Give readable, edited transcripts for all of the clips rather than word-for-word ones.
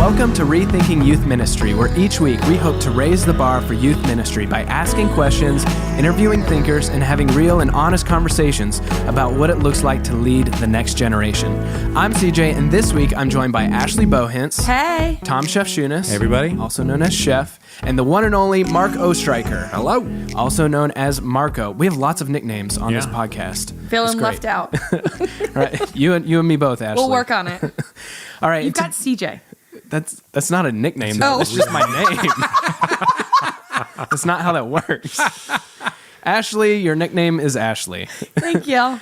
Welcome to Rethinking Youth Ministry, where each week we hope to raise the bar for youth ministry by asking questions, interviewing thinkers, and having real and honest conversations about what it looks like to lead the next generation. I'm CJ, and this week I'm joined by Ashley Bohentz. Hey. Tom Chef Shunas. Hey, everybody. Also known as Chef. And the one and only Mark Oestreicher. Hello. Also known as Marco. We have lots of nicknames on this podcast. Feeling left out. Right. You and me both, Ashley. We'll work on it. All right. You've got CJ. That's not a nickname, though. Oh. That's just my name. That's not how that works. Ashley, your nickname is Ashley. Thank you.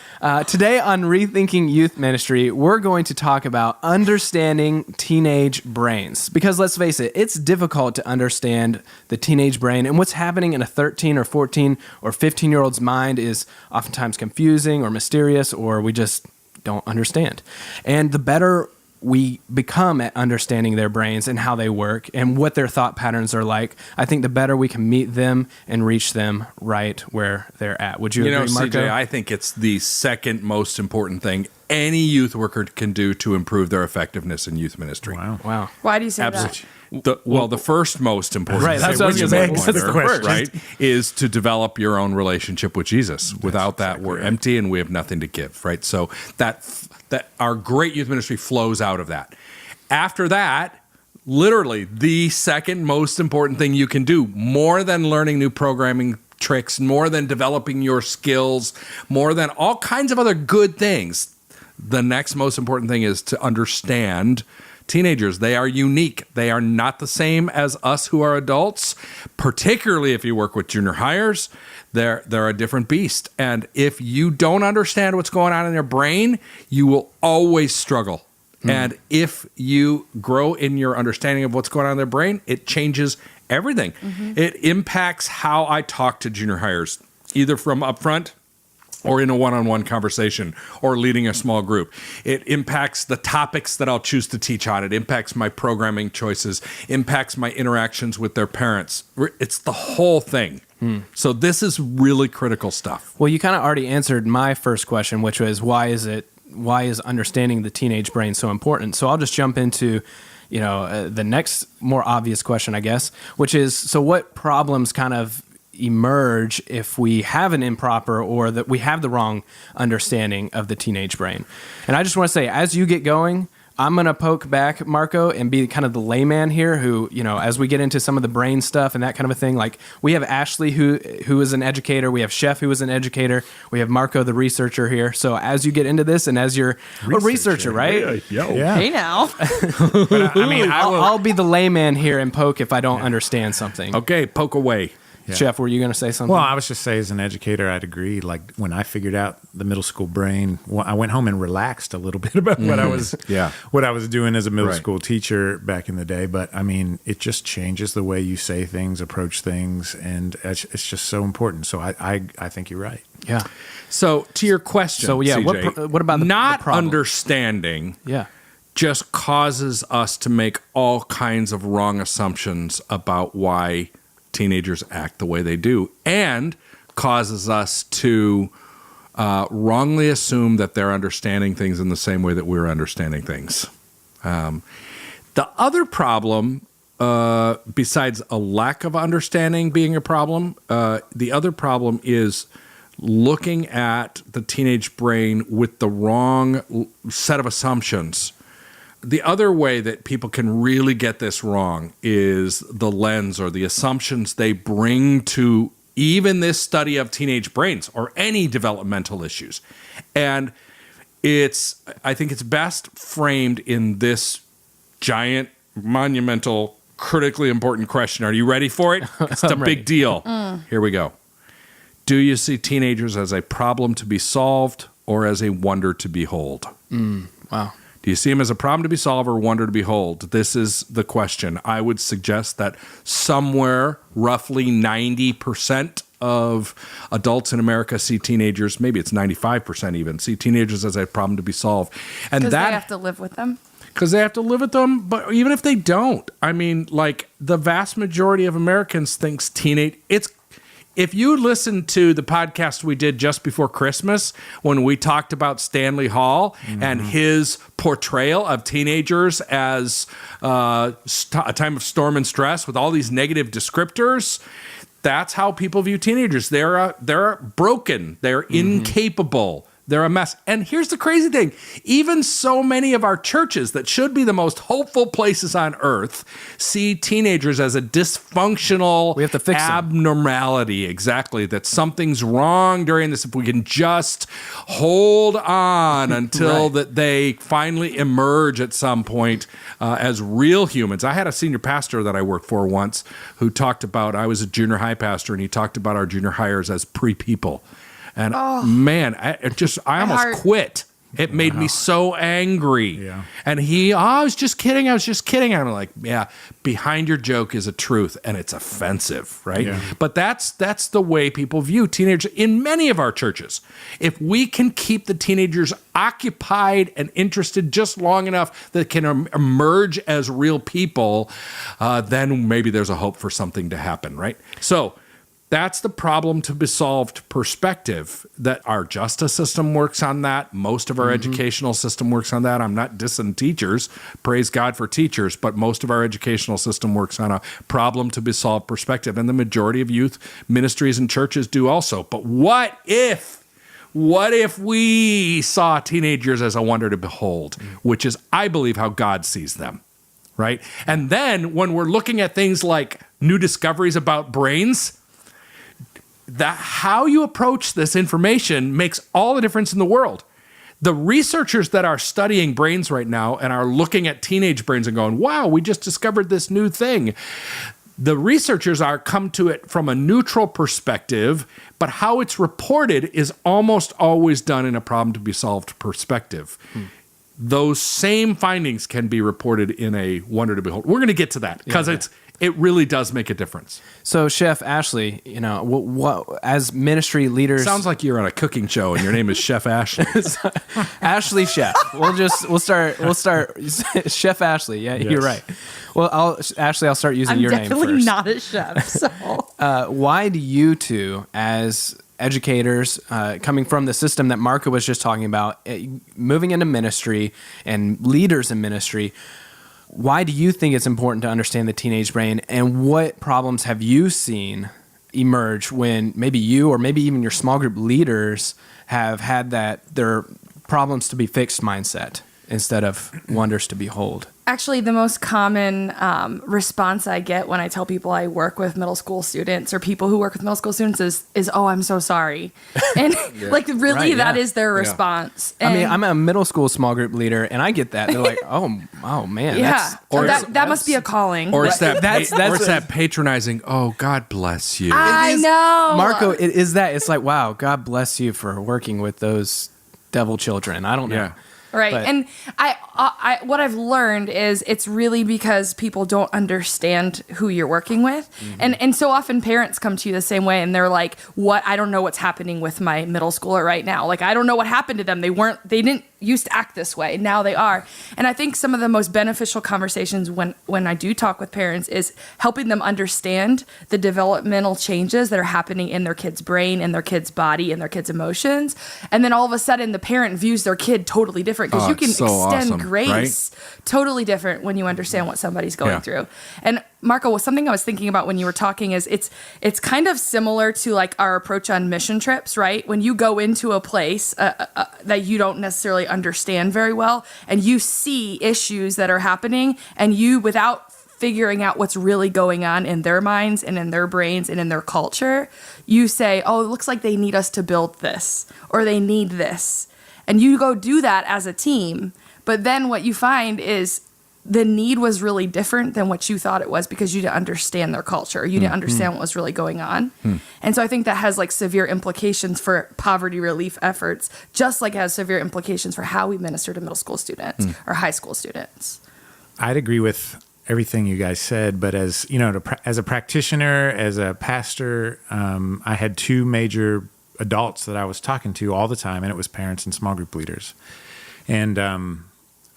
Today on Rethinking Youth Ministry, we're going to talk about understanding teenage brains. Because let's face it, it's difficult to understand the teenage brain, and what's happening in a 13 or 14 or 15-year-old's mind is oftentimes confusing or mysterious, or we just don't understand. And the better we become at understanding their brains and how they work and what their thought patterns are like, I think the better we can meet them and reach them right where they're at. Would you agree, Marco? CJ, I think it's the second most important thing any youth worker can do to improve their effectiveness in youth ministry. Wow. Why do you say Absolutely. The first most important Right, that's what I was which gonna is say. my That's the pointer, first. right, is to develop your own relationship with Jesus. Without that, we're empty and we have nothing to give, right? So that our great youth ministry flows out of that. After that, literally the second most important thing you can do, more than learning new programming tricks, more than developing your skills, more than all kinds of other good things, the next most important thing is to understand teenagers. They are unique. They are not the same as us who are adults, particularly if you work with junior hires. They're a different beast. And if you don't understand what's going on in their brain, you will always struggle. And if you grow in your understanding of what's going on in their brain, it changes everything. It impacts how I talk to junior hires, either from up front or in a one-on-one conversation, or leading a small group. It impacts the topics that I'll choose to teach on. It impacts my programming choices, impacts my interactions with their parents. It's the whole thing. So this is really critical stuff. Well, you kind of already answered my first question, which was why is understanding the teenage brain so important? So I'll just jump into the next more obvious question, I guess, which is, so what problems kind of emerge if we have an improper or that we have the wrong understanding of the teenage brain? And I just want to say, as you get going, I'm going to poke back, Marco, and be kind of the layman here who, as we get into some of the brain stuff and that kind of a thing, like we have Ashley who is an educator, we have Chef who is an educator, we have Marco the researcher here. So as you get into this and as you're a researcher, right? Yeah. Hey now. But I'll be the layman here and poke if I don't understand something. Okay, poke away. Yeah. Chef, were you going to say something? Well, I was just saying, as an educator, I'd agree. Like when I figured out the middle school brain, I went home and relaxed a little bit about what I was doing as a middle school teacher back in the day. But I mean, it just changes the way you say things, approach things, and it's just so important. So I think you're right. Yeah. So to your question, so yeah, CJ, what about the problem? Understanding? Yeah. Just causes us to make all kinds of wrong assumptions about why teenagers act the way they do, and causes us to wrongly assume that they're understanding things in the same way that we're understanding things. The other problem, besides a lack of understanding being a problem, the other problem is looking at the teenage brain with the wrong set of assumptions. The other way that people can really get this wrong is the lens or the assumptions they bring to even this study of teenage brains or any developmental issues. And I think it's best framed in this giant, monumental, critically important question. Are you ready for it? It's a big deal. Here we go. Do you see teenagers as a problem to be solved or as a wonder to behold? Wow. Do you see them as a problem to be solved or wonder to behold? This is the question. I would suggest that somewhere roughly 90% of adults in America see teenagers, maybe it's 95% even, see teenagers as a problem to be solved. And Because they have to live with them? Because they have to live with them, but even if they don't, I mean, like the vast majority of Americans thinks if you listen to the podcast we did just before Christmas, when we talked about Stanley Hall and his portrayal of teenagers as a time of storm and stress with all these negative descriptors, that's how people view teenagers. They're broken. They're incapable. They're a mess. And here's the crazy thing. Even so many of our churches that should be the most hopeful places on earth see teenagers as a dysfunctional We have to fix them. abnormality. Exactly. That something's wrong during this. If we can just hold on until Right. that they finally emerge at some point as real humans. I had a senior pastor that I worked for once who talked about, I was a junior high pastor, and he talked about our junior hires as pre-people. And man, I almost heart. quit. It made me so angry. Yeah. And I was just kidding. And I'm like, yeah, behind your joke is a truth, and it's offensive, right? Yeah. But that's the way people view teenagers in many of our churches. If we can keep the teenagers occupied and interested just long enough that can emerge as real people, then maybe there's a hope for something to happen, right? So that's the problem to be solved perspective, that our justice system works on that. Most of our educational system works on that. I'm not dissing teachers. Praise God for teachers. But most of our educational system works on a problem to be solved perspective. And the majority of youth ministries and churches do also. But what if we saw teenagers as a wonder to behold, which is, I believe, how God sees them, right? And then when we're looking at things like new discoveries about brains, that how you approach this information makes all the difference in the world. The researchers that are studying brains right now and are looking at teenage brains and going, wow, we just discovered this new thing. The researchers are come to it from a neutral perspective, but how it's reported is almost always done in a problem to be solved perspective. Those same findings can be reported in a wonder to behold. We're going to get to that because it really does make a difference. So, Chef Ashley, what as ministry leaders, Sounds like you're on a cooking show and your name is Chef Ashley. Ashley Chef. We'll start Chef Ashley. Yeah, Yes. you're right. Well, I'll start using I'm your name definitely first. not a chef. So Why do you two, as educators, coming from the system that Marco was just talking about, moving into ministry and leaders in ministry, why do you think it's important to understand the teenage brain, and what problems have you seen emerge when maybe you or maybe even your small group leaders have had their problems to be fixed mindset instead of wonders to behold? actually, the most common response I get when I tell people I work with middle school students or people who work with middle school students is "Oh, I'm so sorry," and like really, Right, that yeah. is their response. I mean, And- I'm a middle school small group leader, and I get that. They're like, "Oh man, yeah, that must be a calling. Or it's that That's- or it's that patronizing, oh, God bless you. I know, Marco, it is that. It's like, wow, God bless you for working with those devil children. I don't know. Yeah. Right. But- And I what I've learned is it's really because people don't understand who you're working with. And so often parents come to you the same way and they're like, "What? I don't know what's happening with my middle schooler right now. Like, I don't know what happened to them. They didn't used to act this way. Now they are." And I think some of the most beneficial conversations when I do talk with parents is helping them understand the developmental changes that are happening in their kid's brain, in their kid's body, in their kid's emotions. And then all of a sudden the parent views their kid totally different because you it's can so extend awesome, grace totally different when you understand what somebody's going Yeah. through. And Marco, something I was thinking about when you were talking is it's kind of similar to like our approach on mission trips, right? When you go into a place that you don't necessarily understand very well and you see issues that are happening and you, without figuring out what's really going on in their minds and in their brains and in their culture, you say, "Oh, it looks like they need us to build this or they need this." And you go do that as a team. But then what you find is the need was really different than what you thought it was because you didn't understand their culture. You didn't understand what was really going on. And so I think that has like severe implications for poverty relief efforts, just like it has severe implications for how we minister to middle school students or high school students. I'd agree with everything you guys said, but as you know, as a practitioner, as a pastor, I had two major adults that I was talking to all the time, and it was parents and small group leaders. And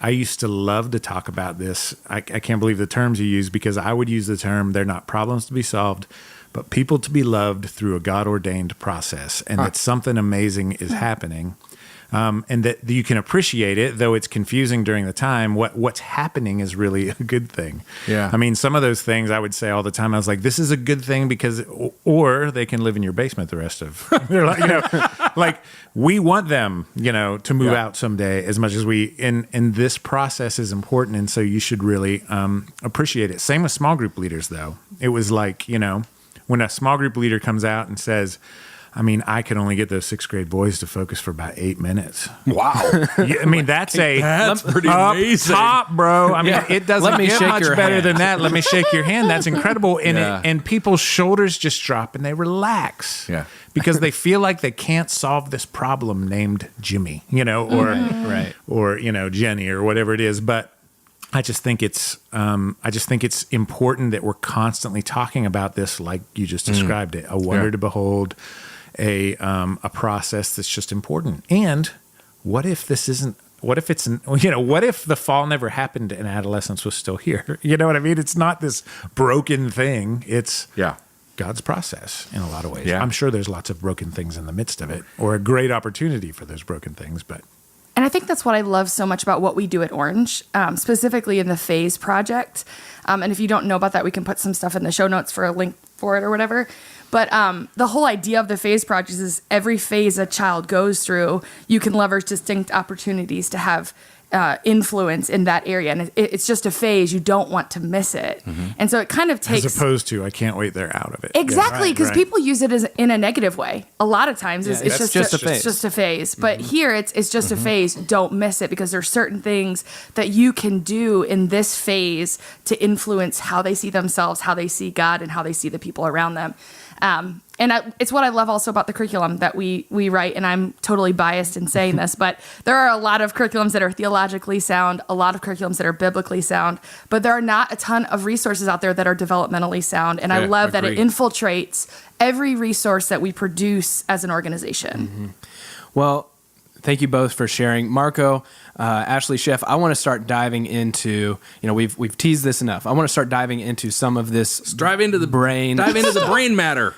I used to love to talk about this. I can't believe the terms you use, because I would use the term, they're not problems to be solved, but people to be loved through a God-ordained process, and that something amazing is happening. And that you can appreciate it, though it's confusing during the time. What's happening is really a good thing. Yeah. I mean, some of those things I would say all the time. I was like, this is a good thing because, or they can live in your basement the rest of their life. Like we want them, to move out someday as much as we. And this process is important, and so you should really appreciate it. Same with small group leaders, though. It was like, when a small group leader comes out and says, I could only get those 6th grade boys to focus for about 8 minutes. Wow. That's pretty amazing. Top, bro. It doesn't get much better than that. Let me shake your hand. That's incredible. And and people's shoulders just drop and they relax. Yeah. Because they feel like they can't solve this problem named Jimmy, or Jenny or whatever it is. But I just think it's important that we're constantly talking about this, like you just described it, a wonder to behold, a process that's just important. And what if this isn't? What if it's? What if the fall never happened and adolescence was still here? You know what I mean? It's not this broken thing. It's God's process in a lot of ways. Yeah. I'm sure there's lots of broken things in the midst of it, or a great opportunity for those broken things, but. And I think that's what I love so much about what we do at Orange, specifically in the Phase project. And if you don't know about that, we can put some stuff in the show notes for a link for it or whatever. But the whole idea of the Phase project is every phase a child goes through, you can leverage distinct opportunities to have influence in that area. And it's just a phase. You don't want to miss it. Mm-hmm. And so it kind of takes... As opposed to, I can't wait they're out of it. Exactly, because people use it as in a negative way. A lot of times it's just a phase. It's just a phase. But here it's just a phase. Don't miss it, because there's certain things that you can do in this phase to influence how they see themselves, how they see God, and how they see the people around them. It's what I love also about the curriculum that we write, and I'm totally biased in saying this, but there are a lot of curriculums that are theologically sound, a lot of curriculums that are biblically sound, but there are not a ton of resources out there that are developmentally sound, and I love that it infiltrates every resource that we produce as an organization. Mm-hmm. Well, thank you both for sharing. Marco, Ashley, Chef, I want to start diving into, we've teased this enough. I want to start diving into some of this. Dive into the brain matter,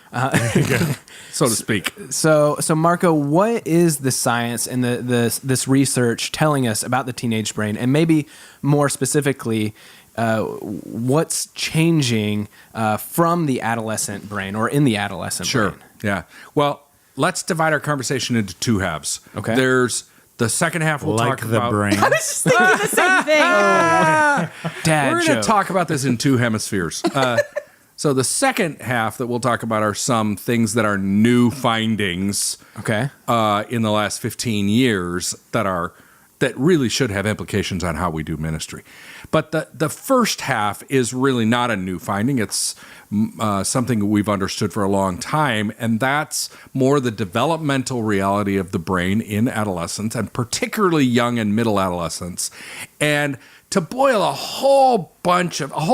so to speak. So Marco, what is the science and this research telling us about the teenage brain, and maybe more specifically, what's changing from the adolescent brain or in the adolescent brain? Sure. Yeah. Well, let's divide our conversation into two halves. Okay. There's the second half we'll talk about. Brain. I was just thinking the same thing. Dad We're going to talk about this in two hemispheres. So the second half that we'll talk about are some things that are new findings in the last 15 years that really should have implications on how we do ministry. But the first half is really not a new finding. It's something we've understood for a long time, and that's more the developmental reality of the brain in adolescence, and particularly young and middle adolescence. And to boil a whole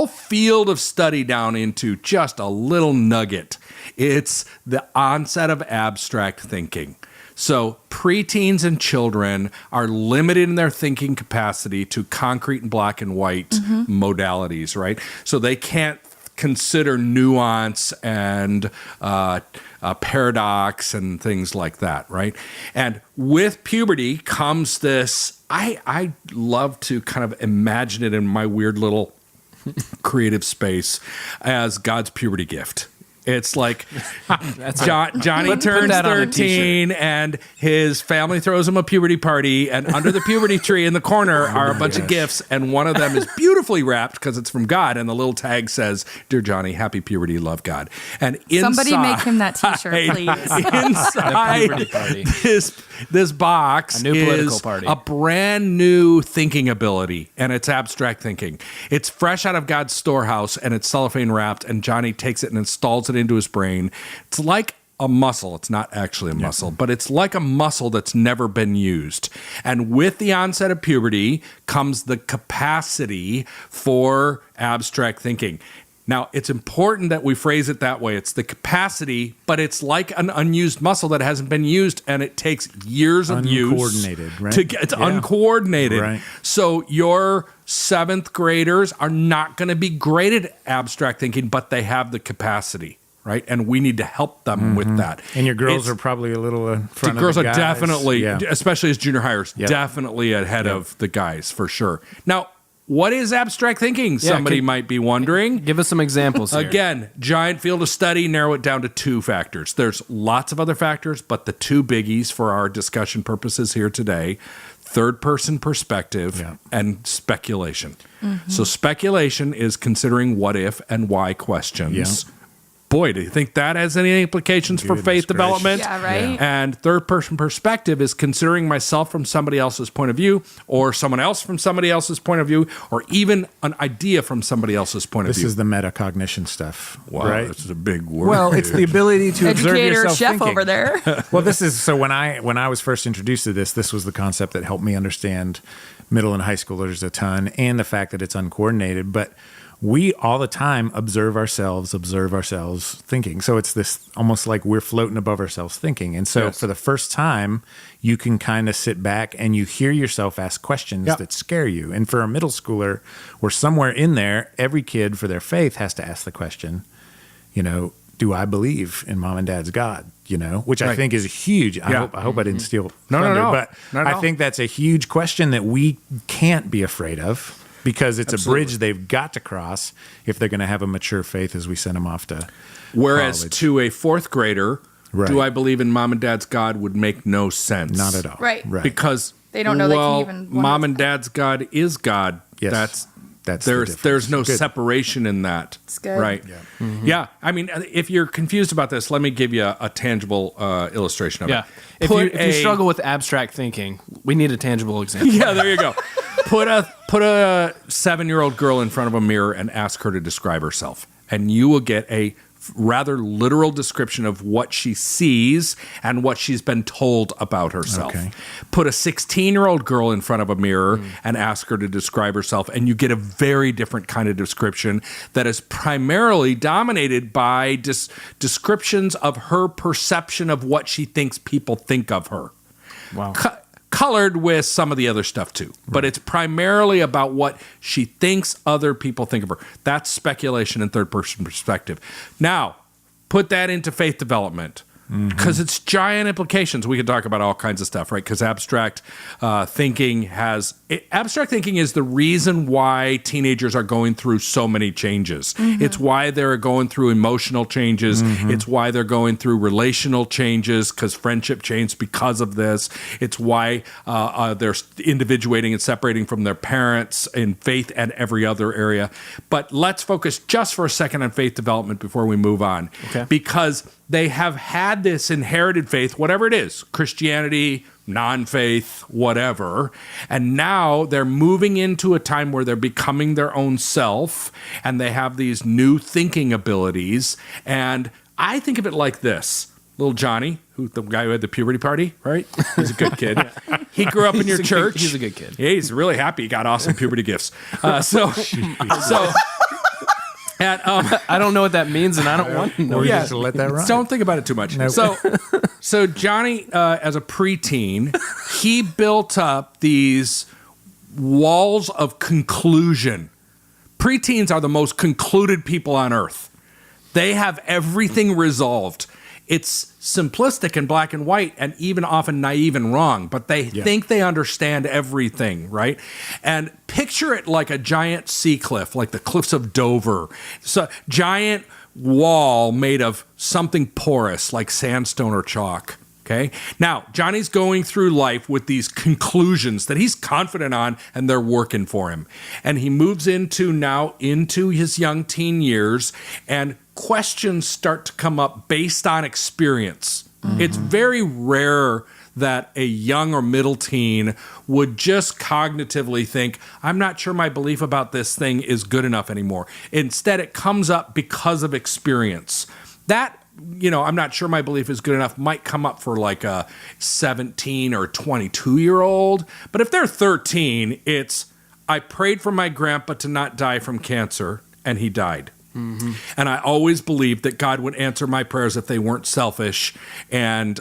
field of study down into just a little nugget, it's the onset of abstract thinking. So preteens and children are limited in their thinking capacity to concrete and black and white modalities, right? So they can't consider nuance and paradox and things like that, right? And with puberty comes this, I love to kind of imagine it in my weird little creative space as God's puberty gift. It's like Johnny turns 13 and his family throws him a puberty party, and under the puberty tree in the corner are a bunch of gifts, and one of them is beautifully wrapped because it's from God, and the little tag says, "Dear Johnny, happy puberty, love God." And inside, somebody make him that t-shirt, please. Inside this box a new political party. A brand new thinking ability, and it's abstract thinking. It's fresh out of God's storehouse, and it's cellophane wrapped, and Johnny takes it and installs it into his brain. It's like a muscle. It's not actually a muscle, but it's like a muscle that's never been used. And with the onset of puberty comes the capacity for abstract thinking. Now, it's important that we phrase it that way. It's the capacity, but it's like an unused muscle that hasn't been used, and it takes years of use. Uncoordinated, right? It's uncoordinated. Right. So your 7th graders are not going to be great at abstract thinking, but they have the capacity, right? And we need to help them with that. And your girls are probably a little in front the girls of the are guys. definitely, Yeah. especially as junior hires, definitely ahead of the guys for sure. Now, what is abstract thinking? Somebody might be wondering. Give us some examples here. Again, giant field of study, narrow it down to 2 factors. There's lots of other factors, but the 2 biggies for our discussion purposes here today, third-person perspective and speculation. So speculation is considering what if and why questions. Boy, do you think that has any implications for faith development? Yeah, right. And third-person perspective is considering myself from somebody else's point of view, or someone else from somebody else's point of view, or even an idea from somebody else's point of view. This is the metacognition stuff, Wow, right? this is a big word. Well, it's the ability to observe Educator yourself chef thinking. over there. Well, this is so when I was first introduced to this was the concept that helped me understand middle and high schoolers a ton, and the fact that it's uncoordinated. But we all the time observe ourselves thinking. So it's this almost like we're floating above ourselves thinking. And so for the first time, you can kind of sit back and you hear yourself ask questions that scare you. And for a middle schooler, or somewhere in there, every kid for their faith has to ask the question, do I believe in mom and dad's God? Which I think is huge. I hope I didn't steal thunder, No. but Not at I all. think that's a huge question that we can't be afraid of, because it's a bridge they've got to cross if they're going to have a mature faith as we send them off to Whereas college. to a 4th grader, Right. do I believe in mom and dad's God would make no sense. Not at all. Right. Because They don't know they can even wonder mom what's and dad's God is God. Yes. That's There's no Good. separation in that. It's good. Right. Yeah. I mean, if you're confused about this, let me give you a tangible illustration of Yeah. it. If you struggle with abstract thinking, we need a tangible example. Yeah, there you go. Put a 7-year-old girl in front of a mirror and ask her to describe herself, and you will get a rather literal description of what she sees and what she's been told about herself. Okay. Put a 16-year-old girl in front of a mirror and ask her to describe herself, and you get a very different kind of description that is primarily dominated by descriptions of her perception of what she thinks people think of her. Wow. Colored with some of the other stuff too, but it's primarily about what she thinks other people think of her. That's speculation and third-person perspective. Now, put that into faith development, because it's giant implications. We could talk about all kinds of stuff, right? Because abstract thinking is the reason why teenagers are going through so many changes. It's why they're going through emotional changes. It's why they're going through relational changes, because friendship changed because of this. It's why they're individuating and separating from their parents in faith and every other area. But let's focus just for a second on faith development before we move on. Okay. Because they have had this inherited faith, whatever it is, Christianity, non-faith, whatever, and now they're moving into a time where they're becoming their own self, and they have these new thinking abilities. And I think of it like this. Little Johnny, the guy who had the puberty party, right? He's a good kid. He grew up in your church. He's a good kid. Yeah, he's really happy. He got awesome puberty gifts. And, I don't know what that means, and I don't want to know. Or just let that ride. don't think about it too much. So Johnny, as a preteen, he built up these walls of conclusion. Preteens are the most concluded people on earth. They have everything resolved. It's simplistic and black and white, and even often naive and wrong, but they think they understand everything, right? And picture it like a giant sea cliff, like the cliffs of Dover. So giant wall made of something porous, like sandstone or chalk. Okay. Now, Johnny's going through life with these conclusions that he's confident on, and they're working for him. And he moves into his young teen years, and questions start to come up based on experience. It's very rare that a young or middle teen would just cognitively think, I'm not sure my belief about this thing is good enough anymore. Instead, it comes up because of experience. That, I'm not sure my belief is good enough might come up for like a 17 or 22-year-old. But if they're 13, it's, I prayed for my grandpa to not die from cancer, and he died. And I always believed that God would answer my prayers if they weren't selfish and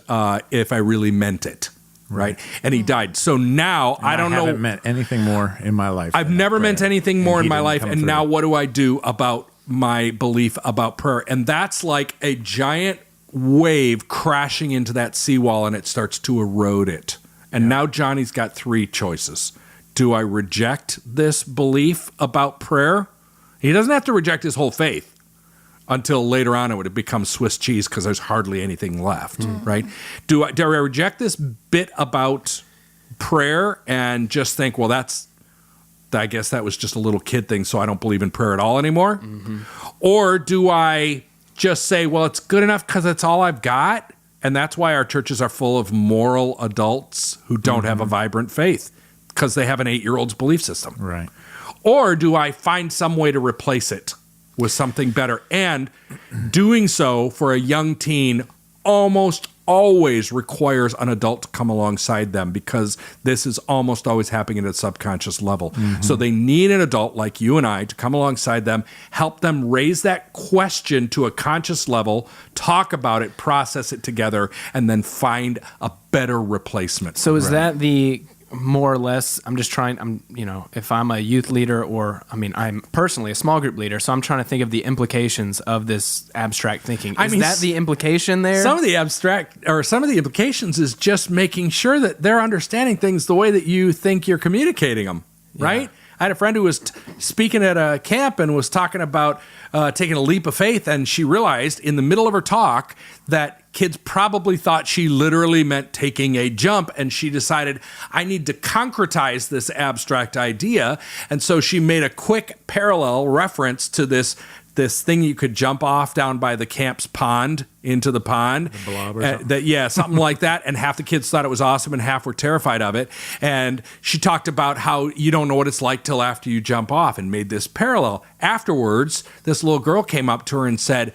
if I really meant it, right? And he died. So now I don't know. I haven't meant anything more in my life. I've never meant anything more in my life. And now what do I do about my belief about prayer. And that's like a giant wave crashing into that seawall, and it starts to erode it. And now Johnny's got three choices. Do I reject this belief about prayer? He doesn't have to reject his whole faith until later on it would become Swiss cheese because there's hardly anything left, right? Do I reject this bit about prayer and just think, well, I guess that was just a little kid thing, so I don't believe in prayer at all anymore? Or do I just say, well, it's good enough because it's all I've got, and that's why our churches are full of moral adults who don't have a vibrant faith because they have an 8-year-old's belief system. Right. Or do I find some way to replace it with something better? And doing so for a young teen almost always requires an adult to come alongside them because this is almost always happening at a subconscious level. So they need an adult like you and I to come alongside them, help them raise that question to a conscious level, talk about it, process it together, and then find a better replacement. So is that the more or less, if I'm a youth leader I'm personally a small group leader, so I'm trying to think of the implications of this abstract thinking. Is that the implication there? Some of the implications is just making sure that they're understanding things the way that you think you're communicating them, right? I had a friend who was speaking at a camp and was talking about taking a leap of faith, and she realized in the middle of her talk that kids probably thought she literally meant taking a jump, and she decided, I need to concretize this abstract idea. And so she made a quick parallel reference to this thing you could jump off down by the camp's pond into the pond. The blob or something. Something like that. And half the kids thought it was awesome and half were terrified of it. And she talked about how you don't know what it's like till after you jump off and made this parallel. Afterwards, this little girl came up to her and said,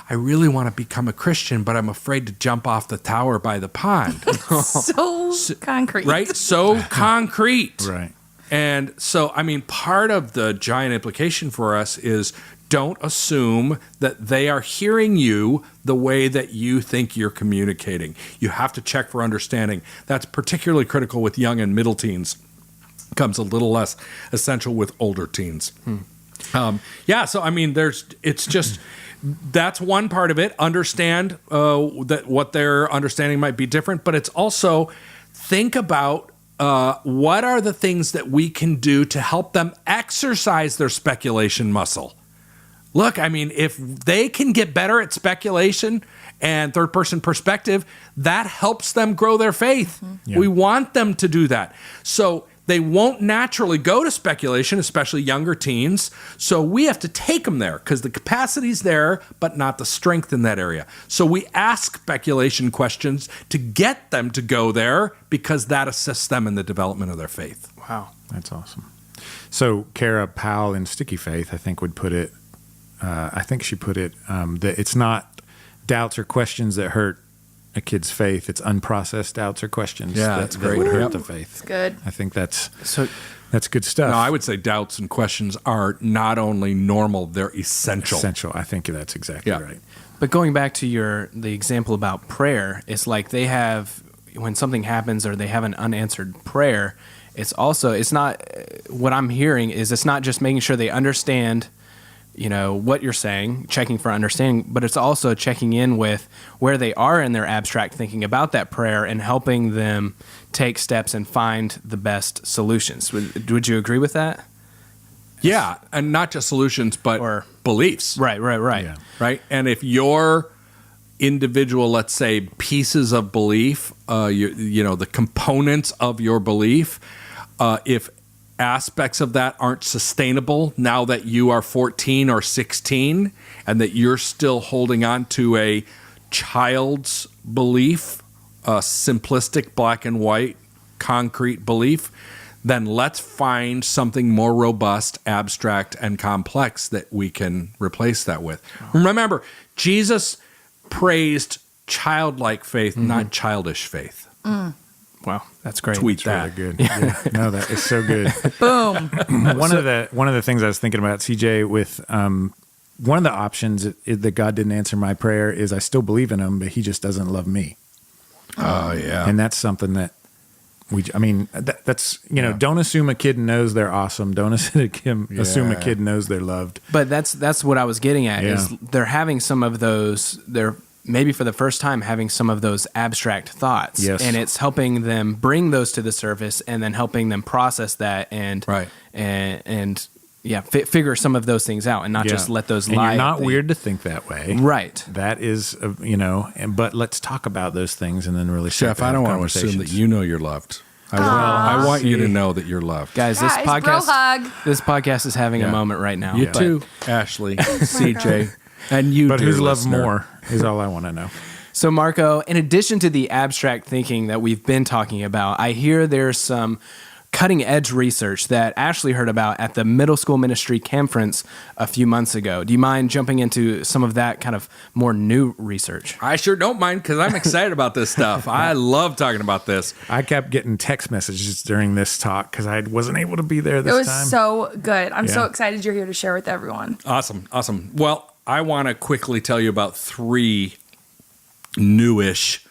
I really want to become a Christian, but I'm afraid to jump off the tower by the pond. So concrete. Right? So concrete. Right. And so, part of the giant implication for us is don't assume that they are hearing you the way that you think you're communicating. You have to check for understanding. That's particularly critical with young and middle teens. Becomes a little less essential with older teens. It's just that's one part of it. Understand that what their understanding might be different, but it's also think about what are the things that we can do to help them exercise their speculation muscle. Look, if they can get better at speculation and third-person perspective, that helps them grow their faith. Yeah. We want them to do that. So they won't naturally go to speculation, especially younger teens. So we have to take them there because the capacity's there, but not the strength in that area. So we ask speculation questions to get them to go there because that assists them in the development of their faith. Wow, that's awesome. So Kara Powell in Sticky Faith, I think, would put it, that it's not doubts or questions that hurt a kid's faith. It's unprocessed doubts or questions that would hurt the faith. It's good. I think that's good stuff. No, I would say doubts and questions are not only normal, they're essential. Essential. I think that's exactly right. But going back to the example about prayer, it's like they have, when something happens or they have an unanswered prayer, it's not, what I'm hearing is it's not just making sure they understand what you're saying, checking for understanding, but it's also checking in with where they are in their abstract thinking about that prayer and helping them take steps and find the best solutions. Would you agree with that? Yeah, and not just solutions, but beliefs. Right. Yeah. Right? And if your individual, let's say, pieces of belief, the components of your belief, if aspects of that aren't sustainable now that you are 14 or 16 and that you're still holding on to a child's belief, a simplistic black and white concrete belief, then let's find something more robust, abstract, and complex that we can replace that with. Remember, Jesus praised childlike faith, not childish faith. Wow, that's great. Tweet that's that. Really good. Yeah. No, that is so good. Boom. One of the things I was thinking about, CJ, with one of the options that God didn't answer my prayer is I still believe in him, but he just doesn't love me. Oh, yeah. And that's something that That's, don't assume a kid knows they're awesome. Don't assume a kid knows they're loved. But that's what I was getting at is they're having some of those, they're maybe for the first time having some of those abstract thoughts. Yes. And it's helping them bring those to the surface and then helping them process that and figure some of those things out and not just let those lie. You're not weird to think that way. Right. That is, but let's talk about those things and then really Chef, I don't want to assume that you know you're loved. I want you to know that you're loved. Guys, this podcast is having a moment right now. You too, Ashley, CJ, and you, but dear who's loved listener. more is all I want to know. So, Marco, in addition to the abstract thinking that we've been talking about, I hear there's some cutting edge research that Ashley heard about at the middle school ministry conference a few months ago. Do you mind jumping into some of that kind of more new research? I sure don't mind because I'm excited about this stuff. I love talking about this. I kept getting text messages during this talk because I wasn't able to be there this time. It was so good. I'm so excited you're here to share with everyone. Awesome. Well, I want to quickly tell you about 3 newish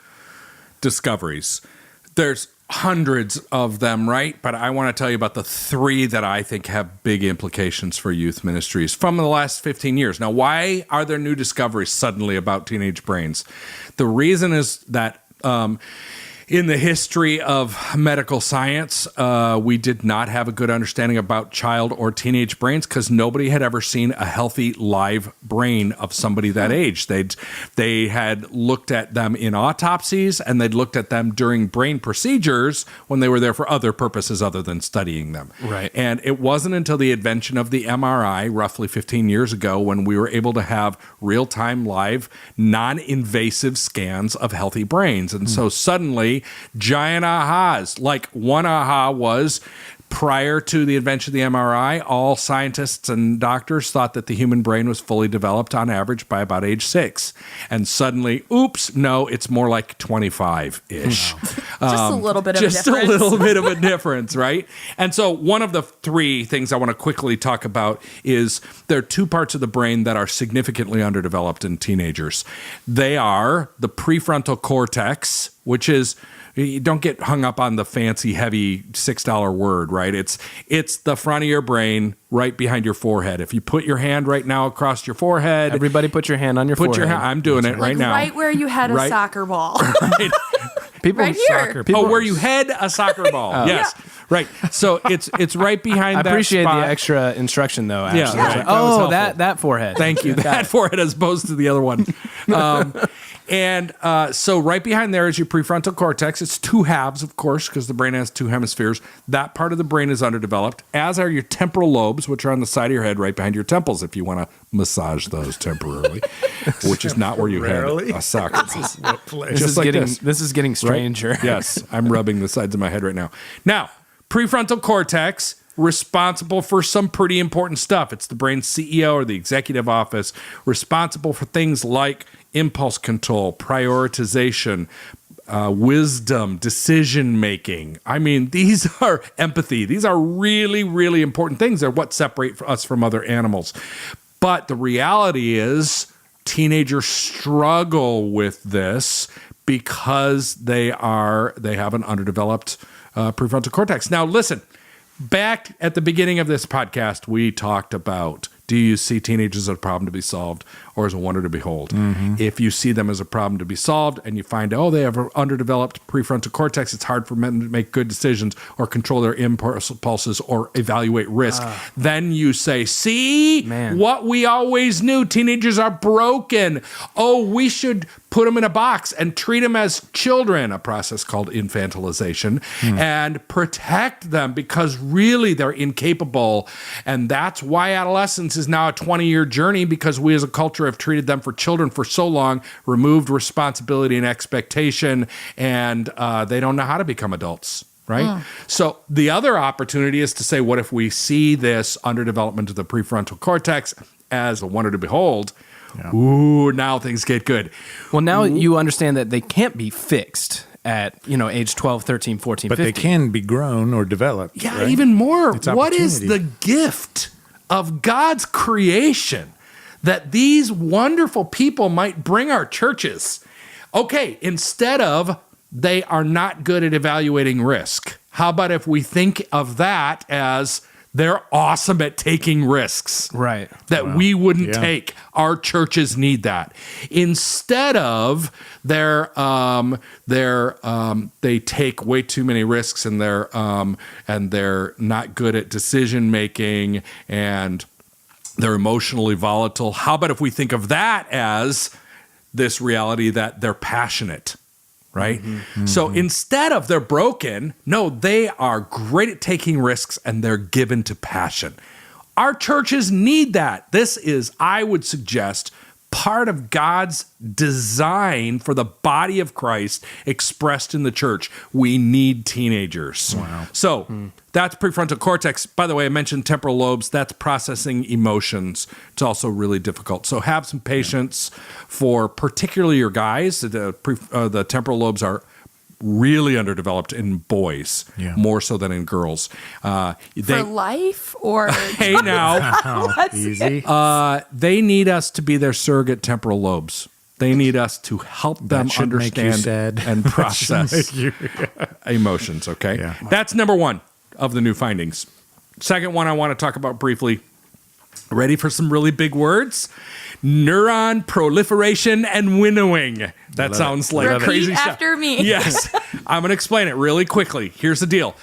discoveries. There's hundreds of them, right? But I want to tell you about the 3 that I think have big implications for youth ministries from the last 15 years. Now, why are there new discoveries suddenly about teenage brains? The reason is that in the history of medical science, we did not have a good understanding about child or teenage brains because nobody had ever seen a healthy live brain of somebody that age. They had looked at them in autopsies and they'd looked at them during brain procedures when they were there for other purposes other than studying them. Right. And it wasn't until the invention of the MRI roughly 15 years ago when we were able to have real-time live non-invasive scans of healthy brains. And so suddenly giant ahas, like one aha was prior to the invention of the MRI, all scientists and doctors thought that the human brain was fully developed on average by about age 6. And suddenly, oops, no, it's more like 25-ish. Wow. Just a little bit of a difference. Just a little bit of a difference, right? And so one of the 3 things I want to quickly talk about is there are 2 parts of the brain that are significantly underdeveloped in teenagers. They are the prefrontal cortex, which is, you don't get hung up on the fancy, heavy $6 word, right? It's the front of your brain right behind your forehead. If you put your hand right now across your forehead. Everybody put your hand on your forehead. I'm doing it right now. Right where you had a soccer ball. Right. People right here. Where you head a soccer ball. Yes. Yeah. Right. So it's right behind that I appreciate spot. the extra instruction, though, actually. Yeah. Like, that forehead. Thank you. That forehead as opposed to the other one. So right behind there is your prefrontal cortex. It's 2 halves, of course, because the brain has 2 hemispheres. That part of the brain is underdeveloped, as are your temporal lobes, which are on the side of your head right behind your temples, if you want to massage those temporarily, which is not where you had a soccer ball. This is getting stranger. Right? Yes, I'm rubbing the sides of my head right now. Now, prefrontal cortex, responsible for some pretty important stuff. It's the brain's CEO or the executive office, responsible for things like impulse control, prioritization, wisdom, decision making. I mean, these are empathy. These are really, really important things. They're what separate us from other animals. But the reality is teenagers struggle with this because they have an underdeveloped prefrontal cortex. Now, listen, back at the beginning of this podcast, we talked about, do you see teenagers as a problem to be solved or as a wonder to behold? Mm-hmm. If you see them as a problem to be solved and you find, they have an underdeveloped prefrontal cortex, it's hard for men to make good decisions or control their impulses or evaluate risk. Then you say, see, what we always knew, teenagers are broken. We should put them in a box and treat them as children, a process called infantilization, and protect them because really they're incapable. And that's why adolescence is now a 20-year journey, because we as a culture have treated them for children for so long, removed responsibility and expectation, and they don't know how to become adults. Right? So the other opportunity is to say, what if we see this underdevelopment of the prefrontal cortex as a wonder to behold? Yeah. Ooh, now things get good. Well, now you understand that they can't be fixed at, age 12, 13, 14, but 15. They can be grown or developed. Yeah, right? even more. What is the gift of God's creation that these wonderful people might bring our churches? Okay, instead of they are not good at evaluating risk. How about if we think of that as they're awesome at taking risks, Right. that we wouldn't take. Our churches need that. Instead of they take way too many risks, and they're not good at decision making, and they're emotionally volatile. How about if we think of that as this reality that they're passionate? Right? So instead of they're broken, no, they are great at taking risks, and they're given to passion. Our churches need that. This is, I would suggest, part of God's design for the body of Christ expressed in the church. We need teenagers. Wow. So that's prefrontal cortex. By the way, I mentioned temporal lobes. That's processing emotions. It's also really difficult. So have some patience for particularly your guys. The temporal lobes are really underdeveloped in boys, more so than in girls. For life or hey now, easy. they need us to be their surrogate temporal lobes. They need us to help them understand and process emotions. Okay, that's number one of the new findings. Second one I want to talk about briefly. Ready for some really big words? Neuron proliferation and winnowing. That sounds like crazy stuff. After me. Yes. I'm going to explain it really quickly. Here's the deal.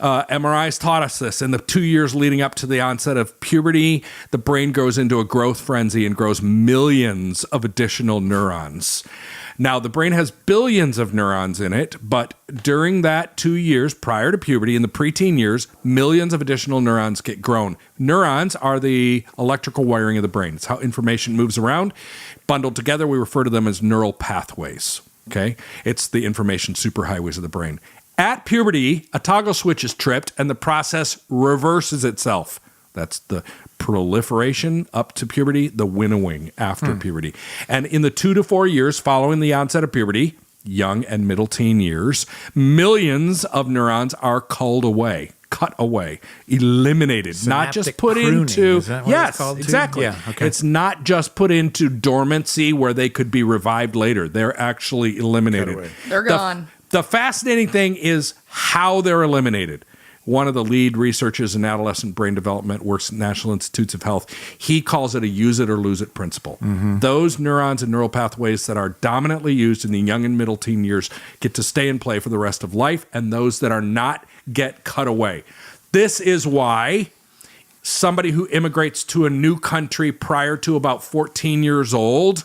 MRIs taught us this. In the 2 years leading up to the onset of puberty, the brain goes into a growth frenzy and grows millions of additional neurons. Now, the brain has billions of neurons in it, but during that 2 years prior to puberty, in the preteen years, millions of additional neurons get grown. Neurons are the electrical wiring of the brain. It's how information moves around. Bundled together, we refer to them as neural pathways. Okay? It's the information superhighways of the brain. At puberty, a toggle switch is tripped, and the process reverses itself. That's the proliferation up to puberty, the winnowing after puberty. And in the 2 to 4 years following the onset of puberty, young and middle teen years, millions of neurons are cut away, eliminated, not just put pruning. into. Is that what Yes, it's called exactly. Yeah, okay. It's not just put into dormancy where they could be revived later. They're actually eliminated. They're gone. The fascinating thing is how they're eliminated. One of the lead researchers in adolescent brain development works at National Institutes of Health. He calls it a use it or lose it principle. Those neurons and neural pathways that are dominantly used in the young and middle teen years get to stay in play for the rest of life, and those that are not get cut away. This is why somebody who immigrates to a new country prior to about 14 years old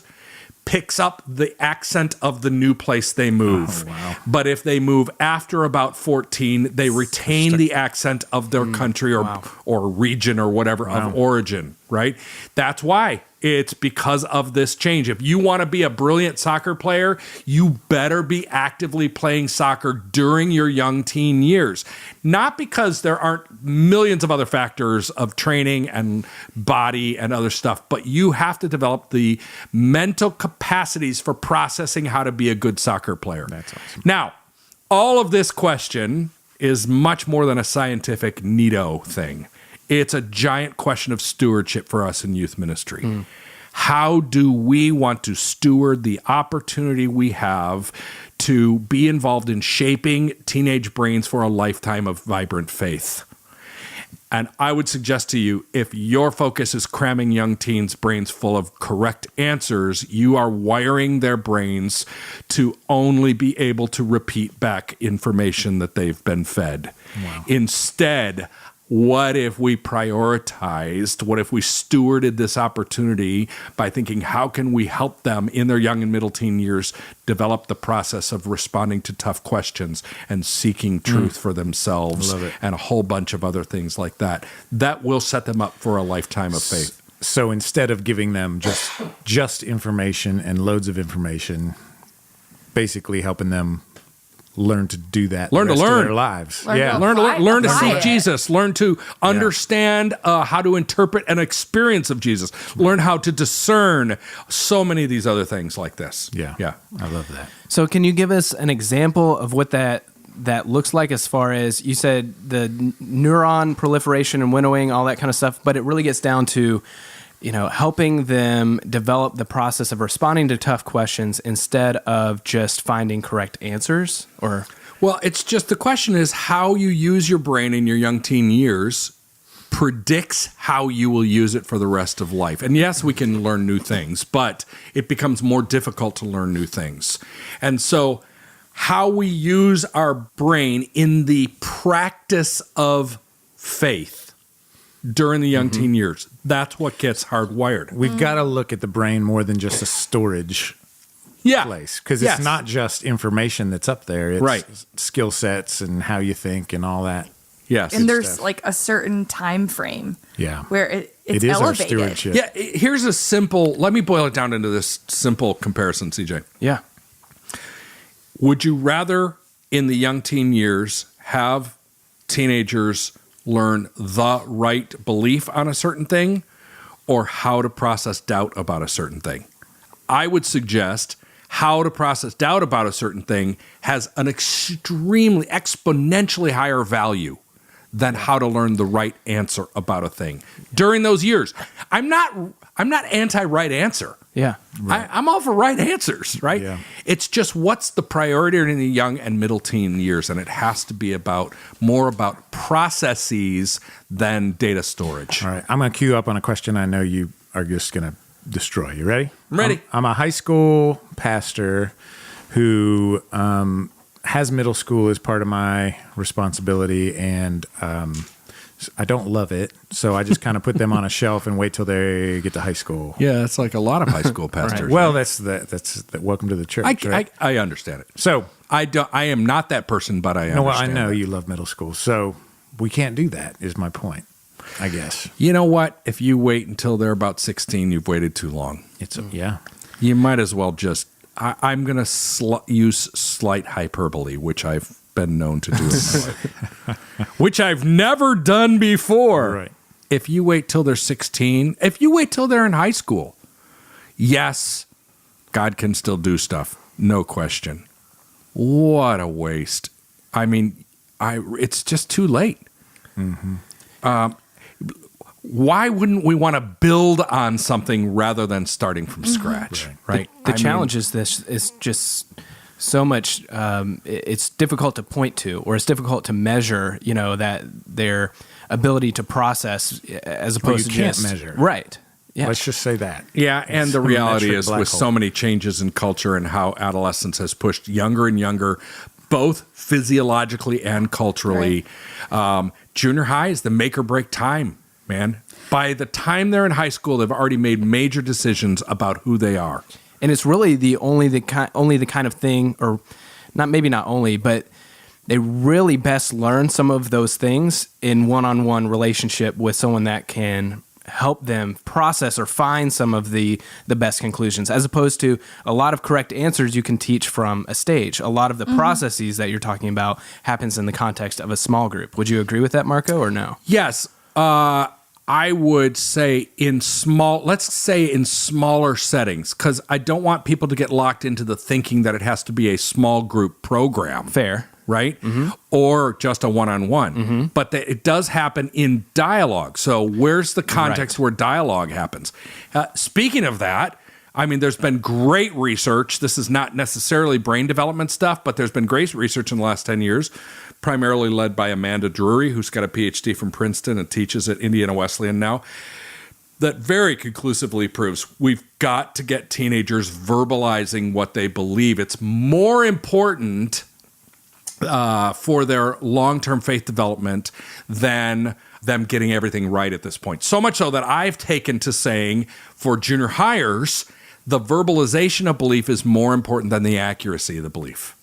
picks up the accent of the new place they move. Oh, wow. But if they move after about 14, they retain the accent of their country or region or whatever of origin, right? That's why. It's because of this change. If you want to be a brilliant soccer player, you better be actively playing soccer during your young teen years. Not because there aren't millions of other factors of training and body and other stuff, but you have to develop the mental capacities for processing how to be a good soccer player. That's awesome. Now, all of this question is much more than a scientific neato thing. It's a giant question of stewardship for us in youth ministry. How do we want to steward the opportunity we have to be involved in shaping teenage brains for a lifetime of vibrant faith? And I would suggest to you, if your focus is cramming young teens' brains full of correct answers, you are wiring their brains to only be able to repeat back information that they've been fed. Wow. Instead, what if we prioritized, what if we stewarded this opportunity by thinking, how can we help them in their young and middle teen years develop the process of responding to tough questions and seeking truth for themselves and a whole bunch of other things like that. That will set them up for a lifetime of faith. So instead of giving them just information and loads of information, basically helping them learn to do that learn the rest to learn of their lives. Learn to see Jesus, learn to understand how to interpret an experience of Jesus, learn how to discern so many of these other things like this. Yeah. I love that. So can you give us an example of what that looks like, as far as you said, the neuron proliferation and winnowing, all that kind of stuff, but it really gets down to, helping them develop the process of responding to tough questions instead of just finding correct answers? Or well, it's just the question is how you use your brain in your young teen years predicts how you will use it for the rest of life. And yes, we can learn new things, but it becomes more difficult to learn new things. And so how we use our brain in the practice of faith during the young teen years, that's what gets hardwired. We've got to look at the brain more than just a storage place, because it's not just information that's up there. It's skill sets and how you think and all that. Yes. And there's like a certain time frame where it's it is elevated. our stewardship. Yeah, here's a simple, let me boil it down into this simple comparison, CJ. yeah. Would you rather in the young teen years have teenagers learn the right belief on a certain thing or how to process doubt about a certain thing? I would suggest how to process doubt about a certain thing has an extremely exponentially higher value than how to learn the right answer about a thing during those years. I'm not anti-right answer. Yeah. I'm all for right answers, right? Yeah. It's just what's the priority in the young and middle teen years, and it has to be more about processes than data storage. All right, I'm going to queue up on a question I know you are just going to destroy. You ready? I'm ready. I'm a high school pastor who has middle school as part of my responsibility, and I don't love it, so I just kind of put them on a shelf and wait till they get to high school. Yeah, that's like a lot of high school pastors. Right. Well, that's welcome to the church. Right? I understand it. So I am not that person, but I understand. no, well, I know it. you love middle school, so we can't do that. Is my point, I guess. You know what? If you wait until they're about 16, you've waited too long. It's yeah. You might as well just. I'm going to use slight hyperbole, which I've been known to do in my life, which I've never done before. Right. If you wait till they're 16, if you wait till they're in high school, yes, God can still do stuff, no question. What a waste! I mean, it's just too late. Mm-hmm. Why wouldn't we want to build on something rather than starting from scratch? Right. The challenge is just so much. It's difficult to point to, or it's difficult to measure. That their ability to process, as opposed to you can't just measure. Right. Yeah. Let's just say that. Yeah, and the reality metric is black with hole. so many changes in culture and how adolescence has pushed younger and younger, both physiologically and culturally. Junior high is the make or break time, man. By the time they're in high school, they've already made major decisions about who they are. And it's really the kind of thing, or not only, but they really best learn some of those things in one-on-one relationship with someone that can help them process or find some of the best conclusions, as opposed to a lot of correct answers you can teach from a stage. A lot of the processes that you're talking about happens in the context of a small group. Would you agree with that, Marco, or no? Yes. I would say let's say in smaller settings, because I don't want people to get locked into the thinking that it has to be a small group program. Fair. Right? Mm-hmm. Or just a one-on-one. Mm-hmm. But it does happen in dialogue. So where's the context where dialogue happens? Speaking of that, I mean, there's been great research. This is not necessarily brain development stuff, but there's been great research in the last 10 years, primarily led by Amanda Drury, who's got a PhD from Princeton and teaches at Indiana Wesleyan now, that very conclusively proves we've got to get teenagers verbalizing what they believe. It's more important for their long-term faith development than them getting everything right at this point. So much so that I've taken to saying for junior hires, the verbalization of belief is more important than the accuracy of the belief.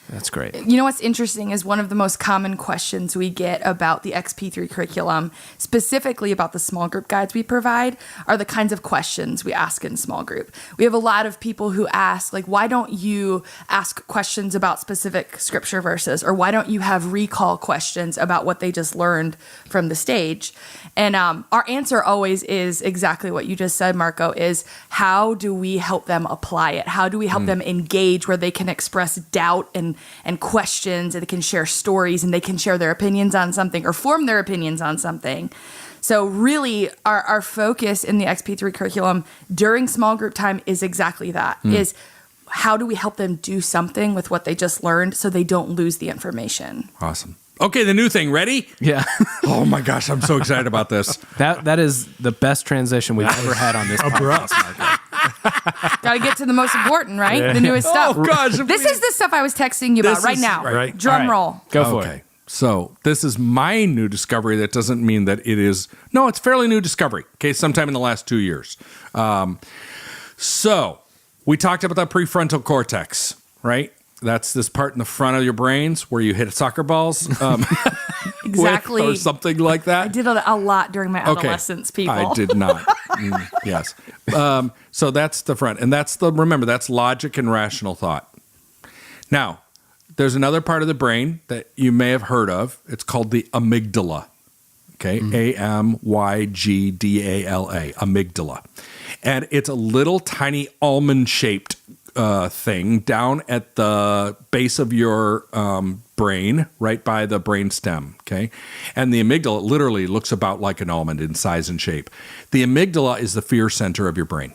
That's great. You know what's interesting is one of the most common questions we get about the XP3 curriculum, specifically about the small group guides we provide, are the kinds of questions we ask in small group. We have a lot of people who ask, like, why don't you ask questions about specific scripture verses? Or why don't you have recall questions about what they just learned from the stage? And our answer always is exactly what you just said, Marco, is how do we help them apply it? How do we help them engage where they can express doubt and questions, and they can share stories, and they can share their opinions on something or form their opinions on something? So really our focus in the XP3 curriculum during small group time is exactly that, is how do we help them do something with what they just learned so they don't lose the information? Awesome. Okay, the new thing. Ready? Yeah. Oh my gosh, I'm so excited about this. That is the best transition we've ever had on this podcast, Marco. Got to get to the most important, right? The newest stuff. Oh gosh. This is the stuff I was texting you about right now. right. Drum All right. roll. Go for Okay. it. So this is my new discovery. That doesn't mean that it is. No, it's fairly new discovery. Okay, sometime in the last 2 years. So we talked about the prefrontal cortex, right? That's this part in the front of your brains where you hit soccer balls. Exactly. Or something like that. I did a lot during my adolescence, people. I did not. Yes. So that's the front. And remember, that's logic and rational thought. Now, there's another part of the brain that you may have heard of. It's called the amygdala. Okay. Amygdala. Amygdala. And it's a little tiny almond-shaped thing down at the base of your brain, right by the brain stem, okay? And the amygdala literally looks about like an almond in size and shape. The amygdala is the fear center of your brain.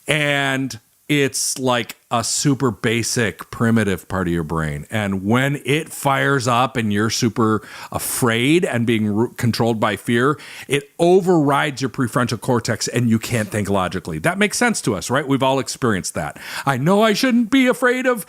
And it's like a super basic, primitive part of your brain. And when it fires up and you're super afraid and being controlled by fear, it overrides your prefrontal cortex and you can't think logically. That makes sense to us, right? We've all experienced that. I know I shouldn't be afraid of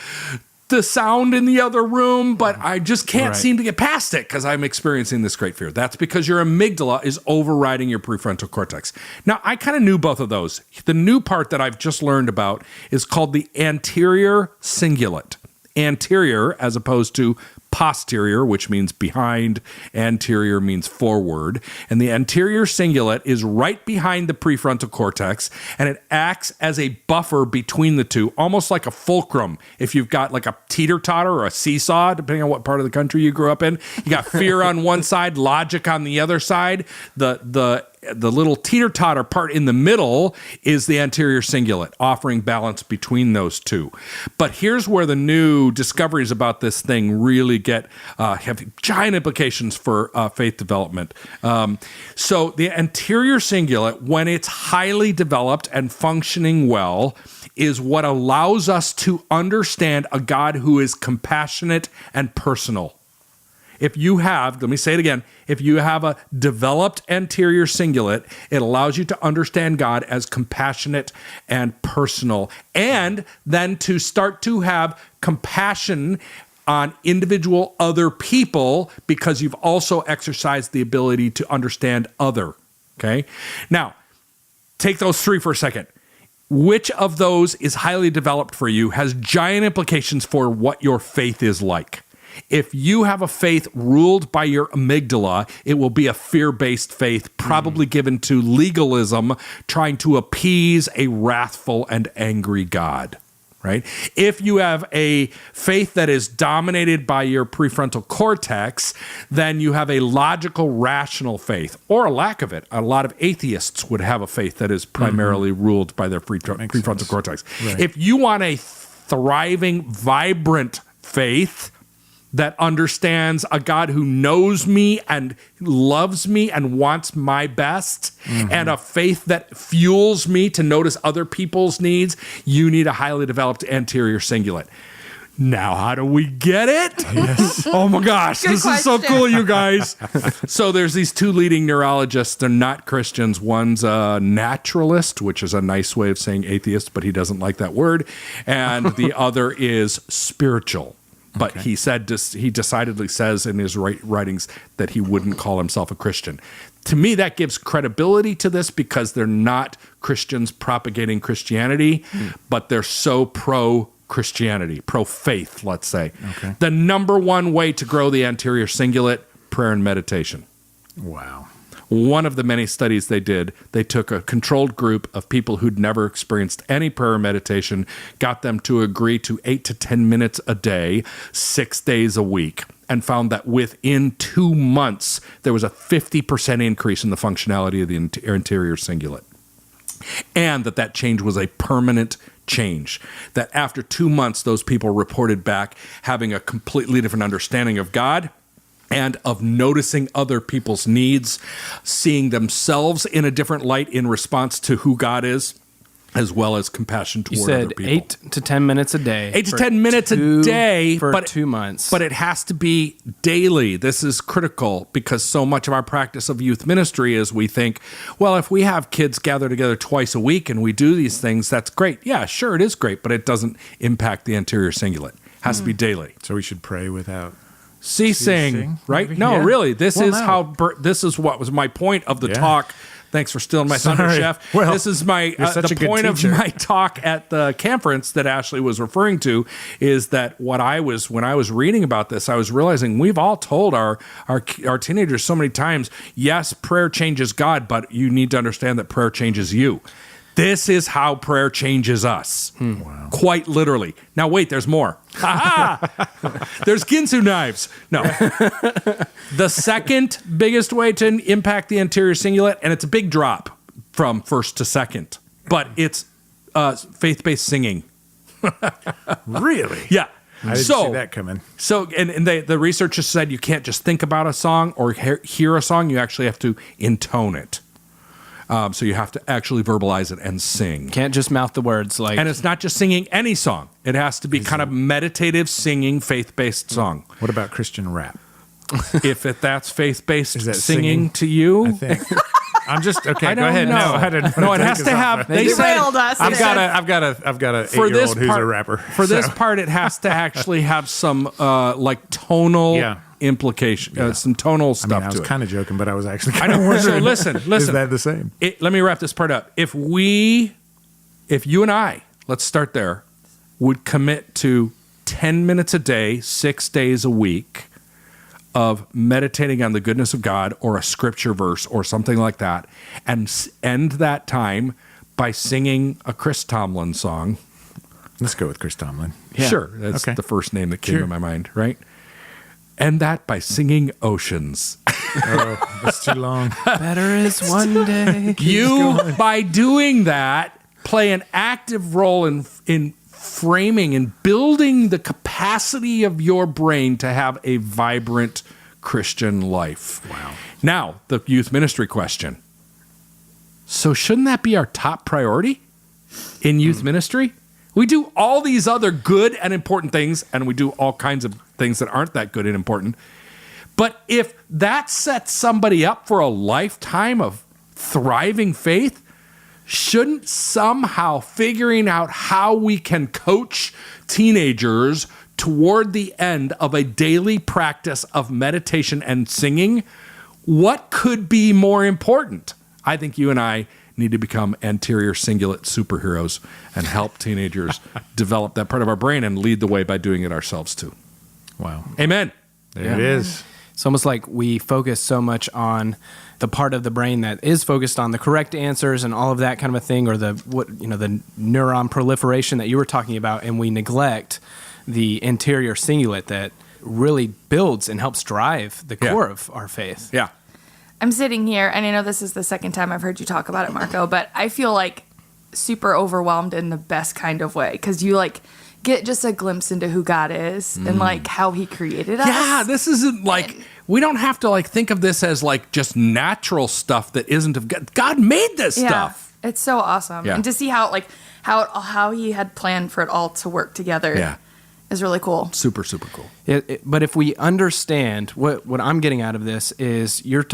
the sound in the other room, but I just can't seem to get past it because I'm experiencing this great fear. That's because your amygdala is overriding your prefrontal cortex. Now, I kind of knew both of those. The new part that I've just learned about is called the anterior cingulate. Anterior as opposed to posterior, which means behind. Anterior means forward. And the anterior cingulate is right behind the prefrontal cortex, and it acts as a buffer between the two, almost like a fulcrum. If you've got like a teeter-totter or a seesaw, depending on what part of the country you grew up in, you got fear on one side, logic on the other side. The little teeter-totter part in the middle is the anterior cingulate, offering balance between those two. But here's where the new discoveries about this thing really have giant implications for faith development. So the anterior cingulate, when it's highly developed and functioning well, is what allows us to understand a God who is compassionate and personal. If you have, let me say it again, if you have a developed anterior cingulate, it allows you to understand God as compassionate and personal, and then to start to have compassion on individual other people because you've also exercised the ability to understand other, okay? Now, take those three for a second. Which of those is highly developed for you has giant implications for what your faith is like. If you have a faith ruled by your amygdala, it will be a fear-based faith, probably given to legalism, trying to appease a wrathful and angry God, right? If you have a faith that is dominated by your prefrontal cortex, then you have a logical, rational faith, or a lack of it. A lot of atheists would have a faith that is primarily ruled by their prefrontal cortex. Right. If you want a thriving, vibrant faith that understands a God who knows me and loves me and wants my best, and a faith that fuels me to notice other people's needs, you need a highly developed anterior cingulate. Now, how do we get it? Yes. Oh my gosh, this is so cool, you guys. So there's these two leading neurologists. They're not Christians. One's a naturalist, which is a nice way of saying atheist, but he doesn't like that word. And the other is spiritual. But he decidedly says in his writings that he wouldn't call himself a Christian. To me, that gives credibility to this because they're not Christians propagating Christianity, but they're so pro-Christianity, pro-faith, let's say. Okay. The number one way to grow the anterior cingulate, prayer and meditation. Wow. One of the many studies they did, they took a controlled group of people who'd never experienced any prayer or meditation, got them to agree to 8 to 10 minutes a day, 6 days a week, and found that within 2 months, there was a 50% increase in the functionality of the anterior cingulate. And that change was a permanent change. That after 2 months, those people reported back having a completely different understanding of God, and of noticing other people's needs, seeing themselves in a different light in response to who God is, as well as compassion toward other people. You said 8 to 10 minutes a day. 8 to 10 minutes a day for 2 months. But it has to be daily. This is critical because so much of our practice of youth ministry is we think, well, if we have kids gather together twice a week and we do these things, that's great. Yeah, sure, it is great, but it doesn't impact the anterior cingulate. It has to be daily. So we should pray without ceasing, right? maybe? No, Yeah. really. This Well, is no. how this is what was my point of the Yeah. talk. Thanks for stealing my thunder, Sorry. Chef. Well, this is my you're such the a good point of teacher. my talk at the conference that Ashley was referring to is that when I was reading about this, I was realizing we've all told our teenagers so many times, yes, prayer changes God, but you need to understand that prayer changes you. This is how prayer changes us. Wow. Quite literally. Now, wait, there's more. Ha-ha! There's Ginsu knives. No. The second biggest way to impact the anterior cingulate, and it's a big drop from first to second, but it's faith-based singing. Really? Yeah. I didn't see that coming. So, and the researchers said you can't just think about a song or hear a song. You actually have to intone it. So you have to actually verbalize it and sing. Can't just mouth the words like. And it's not just singing any song. It has to be kind of meditative, singing, faith-based song. What about Christian rap? If that's faith-based Is that singing to you, I think. I'm just okay. I Go don't ahead. know. No, I didn't. No, it has to have. They said Derailed us. I've got a 8-year-old who's a rapper. For this part, it has to actually have some like tonal implication, some tonal stuff I mean, I was to it. kind of joking, but I was actually I kind of know. wondering. So listen. Is that the same? Let me wrap this part up. If you and I, let's start there, would commit to 10 minutes a day, 6 days a week of meditating on the goodness of God or a scripture verse or something like that, and end that time by singing a Chris Tomlin song. Let's go with Chris Tomlin. Yeah. Sure, that's Okay. the first name that came Sure. to my mind, right? End that by singing Oceans. Oh, that's too long. Better is one day. You, by doing that, play an active role in framing and building the capacity of your brain to have a vibrant Christian life. Wow. Now, the youth ministry question. So shouldn't that be our top priority in youth ministry? We do all these other good and important things, and we do all kinds of things that aren't that good and important. But if that sets somebody up for a lifetime of thriving faith, shouldn't somehow figuring out how we can coach teenagers toward the end of a daily practice of meditation and singing, what could be more important? I think you and I need to become anterior cingulate superheroes and help teenagers develop that part of our brain and lead the way by doing it ourselves too. Wow. Amen. There it is. It's almost like we focus so much on the part of the brain that is focused on the correct answers and all of that kind of a thing, or the neuron proliferation that you were talking about, and we neglect the anterior cingulate that really builds and helps drive the core of our faith. Yeah. I'm sitting here, and I know this is the second time I've heard you talk about it, Marco, but I feel like super overwhelmed in the best kind of way, because you like get just a glimpse into who God is and like how he created us. Yeah, this isn't like, we don't have to like think of this as like just natural stuff that isn't of God. God made this stuff. It's so awesome. Yeah. And to see how he had planned for it all to work together is really cool. Super, super cool. But if we understand what I'm getting out of this is you've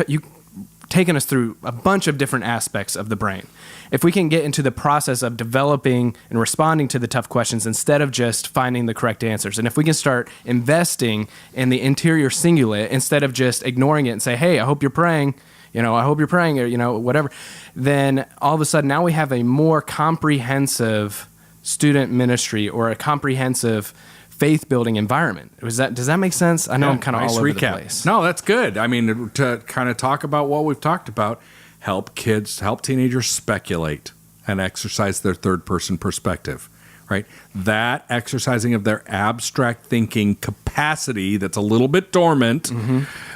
taken us through a bunch of different aspects of the brain. If we can get into the process of developing and responding to the tough questions instead of just finding the correct answers, and if we can start investing in the anterior cingulate instead of just ignoring it and say, hey, I hope you're praying, I hope you're praying, or, whatever, then all of a sudden now we have a more comprehensive student ministry or a comprehensive faith-building environment. Does that make sense? I know I'm kind of all over the place. No, that's good. I mean, to kind of talk about what we've talked about, help teenagers speculate and exercise their third-person perspective, right? That exercising of their abstract thinking capacity that's a little bit dormant,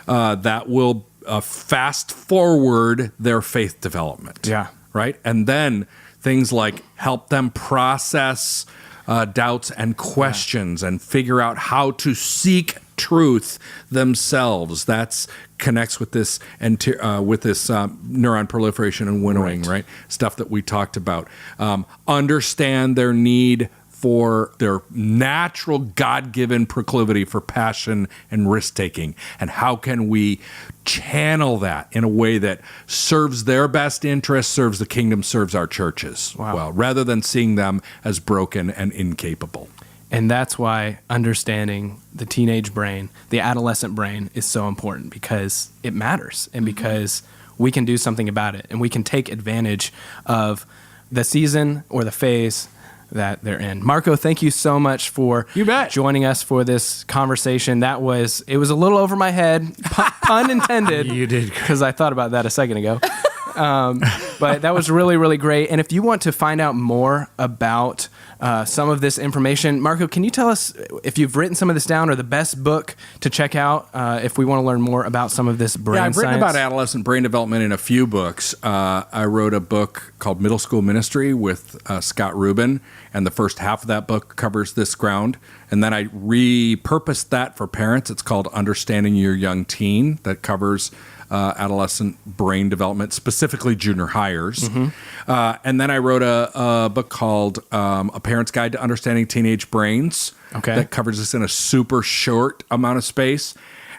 that will fast forward their faith development. Yeah. Right? And then things like help them process doubts and questions and figure out how to seek truth themselves. That's connects with this neuron proliferation and winnowing, right? Stuff that we talked about. Understand their need for their natural God-given proclivity for passion and risk-taking. And how can we channel that in a way that serves their best interest, serves the kingdom, serves our churches well, rather than seeing them as broken and incapable. And that's why understanding the teenage brain, the adolescent brain, is so important, because it matters and because we can do something about it and we can take advantage of the season or the phase that they're in. Marco, thank you so much for joining us for this conversation. It was a little over my head, pun intended. You did, because I thought about that a second ago. But that was really, really great. And if you want to find out more about some of this information, Marco, can you tell us if you've written some of this down, or the best book to check out if we want to learn more about some of this brain science? I've written about adolescent brain development in a few books. I wrote a book called Middle School Ministry with Scott Rubin, and the first half of that book covers this ground. And then I repurposed that for parents. It's called Understanding Your Young Teen, that covers adolescent brain development, specifically junior hires. And then I wrote a book called A Parent's Guide to Understanding Teenage Brains that covers this in a super short amount of space.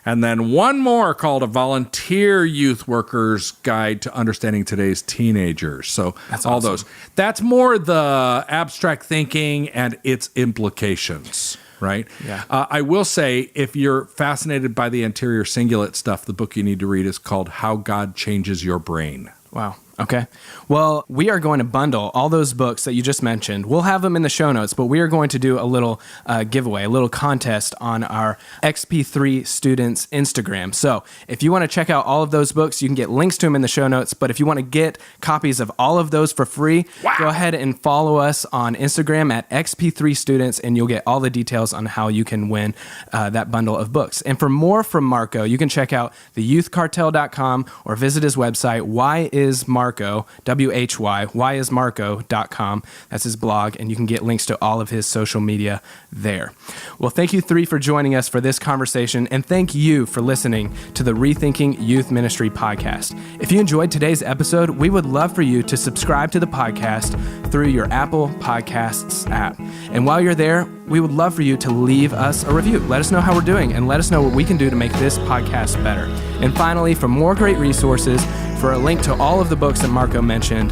And then one more called A Volunteer Youth Worker's Guide to Understanding Today's Teenagers. So that's all awesome. those. That's more the abstract thinking and its implications. Right? Yeah. I will say, if you're fascinated by the Anterior Cingulate stuff, the book you need to read is called How God Changes Your Brain. Wow. Okay. Well, we are going to bundle all those books that you just mentioned. We'll have them in the show notes, but we are going to do a little giveaway, a little contest on our XP3 Students Instagram. So if you want to check out all of those books, you can get links to them in the show notes. But if you want to get copies of all of those for free, go ahead and follow us on Instagram at XP3 Students, and you'll get all the details on how you can win that bundle of books. And for more from Marco, you can check out theyouthcartel.com or visit his website, whyismarco, whyismarco.com. That's his blog, and you can get links to all of his social media there. Well, thank you three for joining us for this conversation, and thank you for listening to the Rethinking Youth Ministry podcast. If you enjoyed today's episode, we would love for you to subscribe to the podcast through your Apple Podcasts app. And while you're there, we would love for you to leave us a review. Let us know how we're doing, and let us know what we can do to make this podcast better. And finally, for more great resources, for a link to all of the books that Marco mentioned,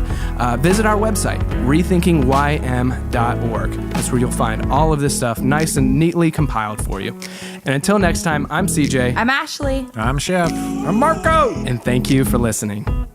visit our website, rethinkingym.org. That's where you'll find all of this stuff nice and neatly compiled for you. And until next time, I'm CJ. I'm Ashley. I'm Chef. I'm Marco. And thank you for listening.